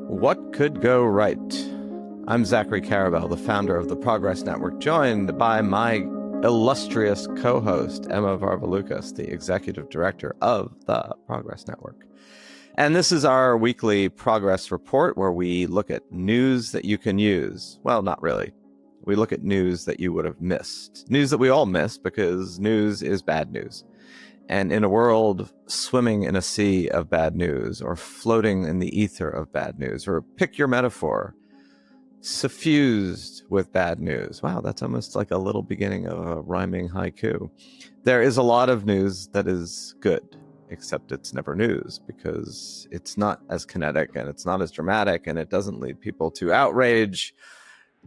What could go right? I'm Zachary Karabell, the founder of the Progress Network, joined by my illustrious co-host, Emma Varvaloucas, the executive director of the Progress Network. And this is our weekly progress report where we look at news that you can use. Well, not really. We look at news that you would have missed. News that we all miss because news is bad news. And in a world swimming in a sea of bad news, or floating in the ether of bad news, or pick your metaphor, suffused with bad news. Wow, that's almost like a little beginning of a rhyming haiku. There is a lot of news that is good, except it's never news because it's not as kinetic and it's not as dramatic and it doesn't lead people to outrage.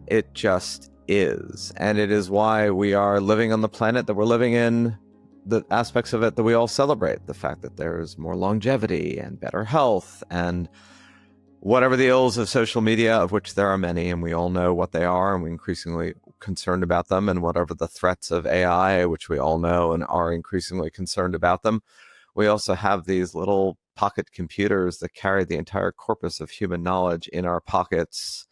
It just is. And it is why we are living on the planet that we're living in, the aspects of it that we all celebrate, the fact that there's more longevity and better health and whatever the ills of social media, of which there are many, and we all know what they are, and we're increasingly concerned about them, and whatever the threats of AI, which we all know and are increasingly concerned about them. We also have these little pocket computers that carry the entire corpus of human knowledge in our pockets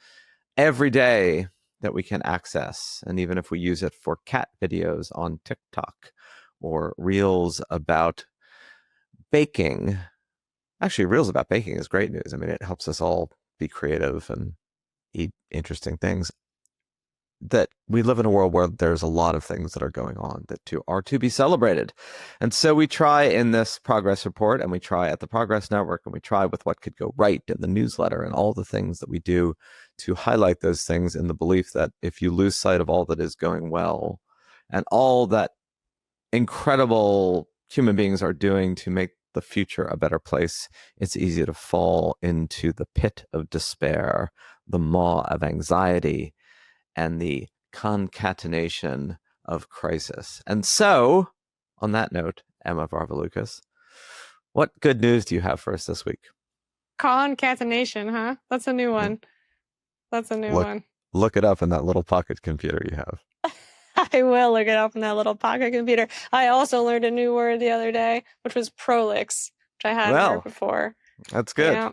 every day that we can access. And even if we use it for cat videos on TikTok, or reels about baking. Actually, reels about baking is great news. I mean, it helps us all be creative and eat interesting things. That we live in a world where there's a lot of things that are going on that are to be celebrated. And so we try in this progress report, and we try at the Progress Network, and we try with What Could Go Right in the newsletter and all the things that we do to highlight those things in the belief that if you lose sight of all that is going well and all that incredible human beings are doing to make the future a better place, it's easy to fall into the pit of despair, the maw of anxiety, and the concatenation of crisis. And so, on that note, Emma Varvaloucas, what good news do you have for us this week? Concatenation, huh? That's a new one. That's a new one. Look it up in that little pocket computer you have. I will look it up in that little pocket computer. I also learned a new word the other day, which was prolix, which I hadn't heard before. That's good. Yeah.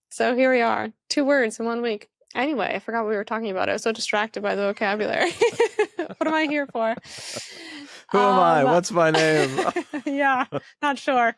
So here we are. 2 words in 1 week. Anyway, I forgot what we were talking about. I was so distracted by the vocabulary. What am I here for? Who am I? What's my name? Yeah, not sure.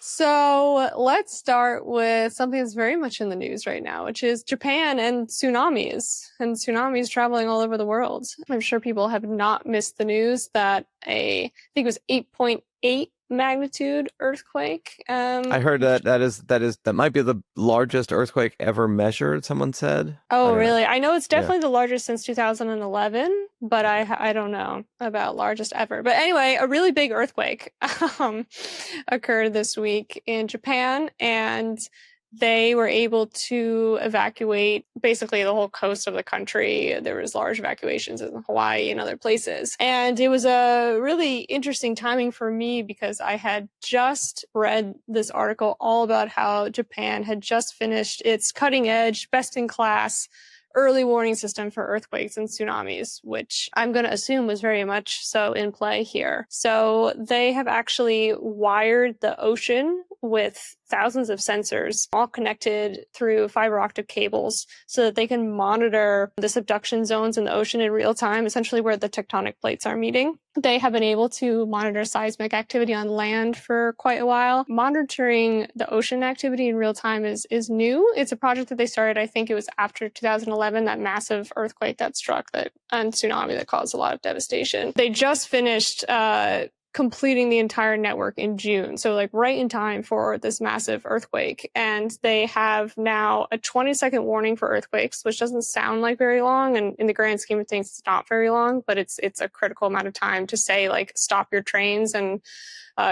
So let's start with something that's very much in the news right now, which is Japan and tsunamis traveling all over the world. I'm sure people have not missed the news that I think it was 8.8 magnitude earthquake. I heard that might be the largest earthquake ever measured, someone said. Oh, really? I know it's definitely the largest since 2011, but I don't know about largest ever. But anyway, a really big earthquake occurred this week in Japan, and they were able to evacuate basically the whole coast of the country. There was large evacuations in Hawaii and other places. And it was a really interesting timing for me because I had just read this article all about how Japan had just finished its cutting edge, best in class early warning system for earthquakes and tsunamis, which I'm going to assume was very much so in play here. So they have actually wired the ocean with thousands of sensors, all connected through fiber optic cables, so that they can monitor the subduction zones in the ocean in real time, essentially where the tectonic plates are meeting. They have been able to monitor seismic activity on land for quite a while. Monitoring the ocean activity in real time is new. It's a project that they started, I think it was after 2011, that massive earthquake that struck and tsunami that caused a lot of devastation. They just finished completing the entire network in June. So like right in time for this massive earthquake. And they have now a 20-second warning for earthquakes, which doesn't sound like very long. And in the grand scheme of things, it's not very long, but it's a critical amount of time to say like, stop your trains and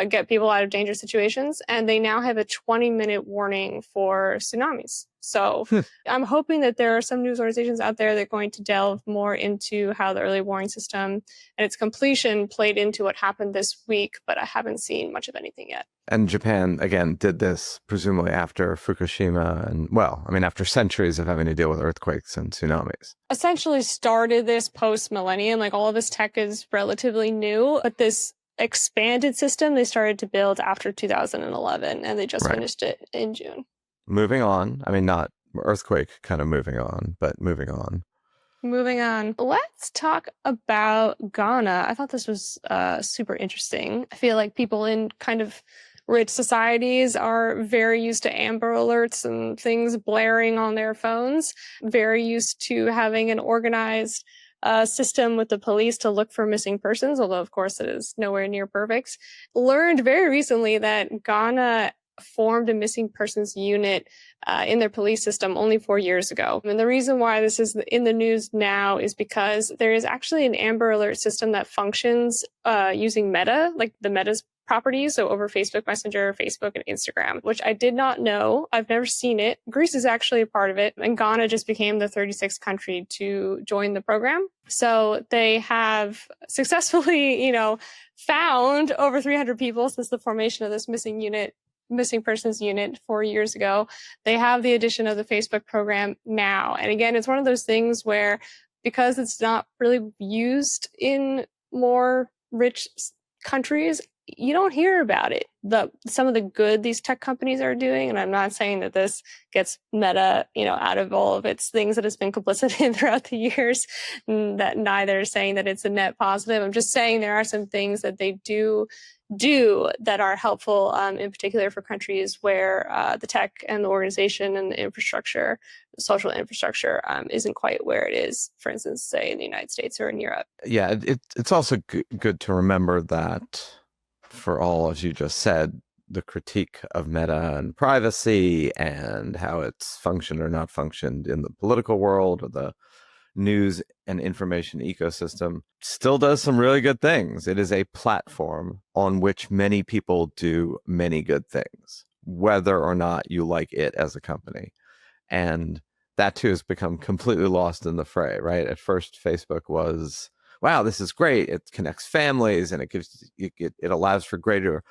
get people out of dangerous situations. And they now have a 20-minute warning for tsunamis. So I'm hoping that there are some news organizations out there that are going to delve more into how the early warning system and its completion played into what happened this week, but I haven't seen much of anything yet. And Japan, again, did this presumably after Fukushima and, well, I mean, after centuries of having to deal with earthquakes and tsunamis. Essentially started this post-millennium, like all of this tech is relatively new, but this expanded system they started to build after 2011, and they just finished it in June. Moving on. I mean, not earthquake kind of moving on, but moving on. Moving on, let's talk about Ghana. I thought this was super interesting. I feel like people in kind of rich societies are very used to Amber Alerts and things blaring on their phones, very used to having an organized system with the police to look for missing persons, although, of course, it is nowhere near perfect. Learned very recently that Ghana formed a missing persons unit in their police system only 4 years ago. And the reason why this is in the news now is because there is actually an Amber Alert system that functions using Meta, like the Meta's properties, so over Facebook Messenger, Facebook, and Instagram, which I did not know. I've never seen it. Greece is actually a part of it, and Ghana just became the 36th country to join the program. So they have successfully, found over 300 people since the formation of this missing persons unit 4 years ago. They have the addition of the Facebook program now. And again, it's one of those things where, because it's not really used in more rich countries, you don't hear about it. Some of the good these tech companies are doing, and I'm not saying that this gets Meta, out of all of its things that it's been complicit in throughout the years, that neither is saying that it's a net positive. I'm just saying there are some things that they do that are helpful, in particular for countries where the tech and the organization and the infrastructure, the social infrastructure, isn't quite where it is, for instance, say in the United States or in Europe. Yeah, it's also good to remember that, for all, as you just said, the critique of Meta and privacy and how it's functioned or not functioned in the political world or the news and information ecosystem still does some really good things. It is a platform on which many people do many good things, whether or not you like it as a company. And that too has become completely lost in the fray, right? At first, Facebook was, wow, this is great. It connects families and it allows for greater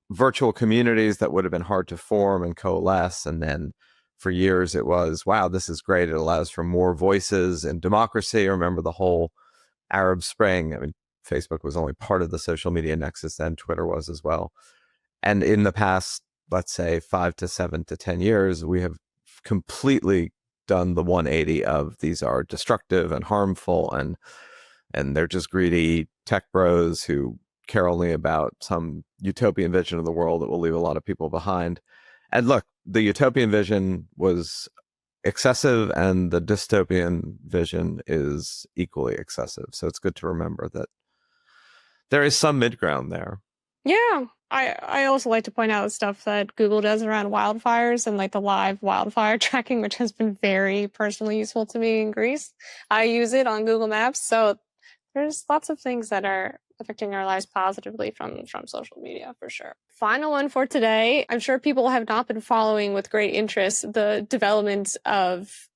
virtual communities that would have been hard to form and coalesce. And then for years it was, wow, this is great. It allows for more voices and democracy. Remember the whole Arab Spring? I mean, Facebook was only part of the social media nexus then, Twitter was as well. And in the past, let's say 5 to 7 to 10 years, we have completely done the 180 of these are destructive and harmful, and they're just greedy tech bros who care only about some utopian vision of the world that will leave a lot of people behind. And look, the utopian vision was excessive and the dystopian vision is equally excessive. So it's good to remember that there is some mid-ground there. Yeah. I also like to point out stuff that Google does around wildfires and like the live wildfire tracking, which has been very personally useful to me in Greece. I use it on Google Maps. So there's lots of things that are affecting our lives positively from social media, for sure. Final one for today. I'm sure people have not been following with great interest the development of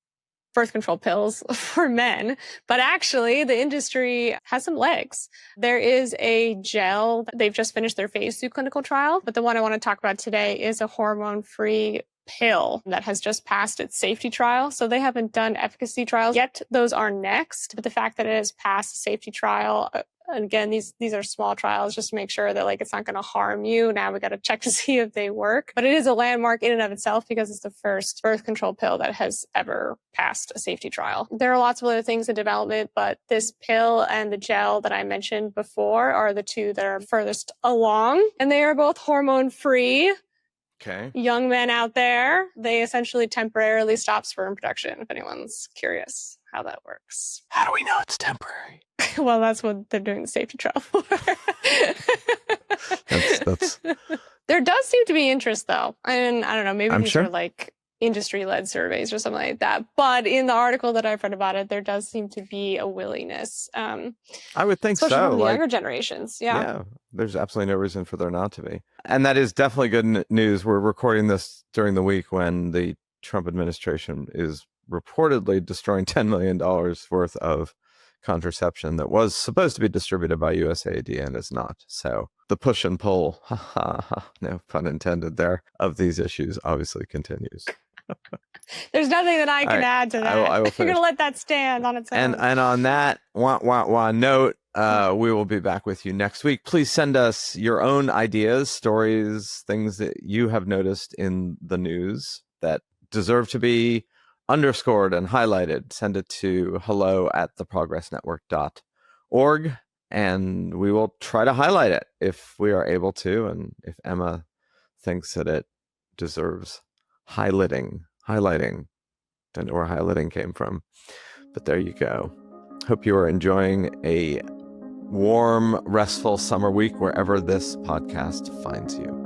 birth control pills for men, but actually the industry has some legs. There is a gel. They've just finished their phase 2 clinical trial, but the one I want to talk about today is a hormone-free pill that has just passed its safety trial. So they haven't done efficacy trials yet. Those are next. But the fact that it has passed the safety trial, and again, these are small trials just to make sure that it's not going to harm you. Now we got to check to see if they work. But it is a landmark in and of itself because it's the first birth control pill that has ever passed a safety trial. There are lots of other things in development, but this pill and the gel that I mentioned before are the two that are furthest along. And they are both hormone-free. Okay. Young men out there, they essentially temporarily stop sperm production, if anyone's curious how that works. How do we know it's temporary? Well, that's what they're doing the safety trial for. That's... There does seem to be interest, though. And I don't know, maybe these sure. are industry-led surveys or something like that. But in the article that I've read about it, there does seem to be a willingness. I would think especially so. from the younger generations. Yeah. There's absolutely no reason for there not to be. And that is definitely good news. We're recording this during the week when the Trump administration is reportedly destroying $10 million worth of contraception that was supposed to be distributed by USAID and is not. So the push and pull, no pun intended there, of these issues obviously continues. There's nothing that I can add to that. I will You're going to let that stand on its own. And on that note, we will be back with you next week. Please send us your own ideas, stories, things that you have noticed in the news that deserve to be underscored and highlighted, send it to hello@theprogressnetwork.org, and we will try to highlight it if we are able to, and if Emma thinks that it deserves highlighting, and where highlighting came from. But there you go. Hope you are enjoying a warm, restful summer week wherever this podcast finds you.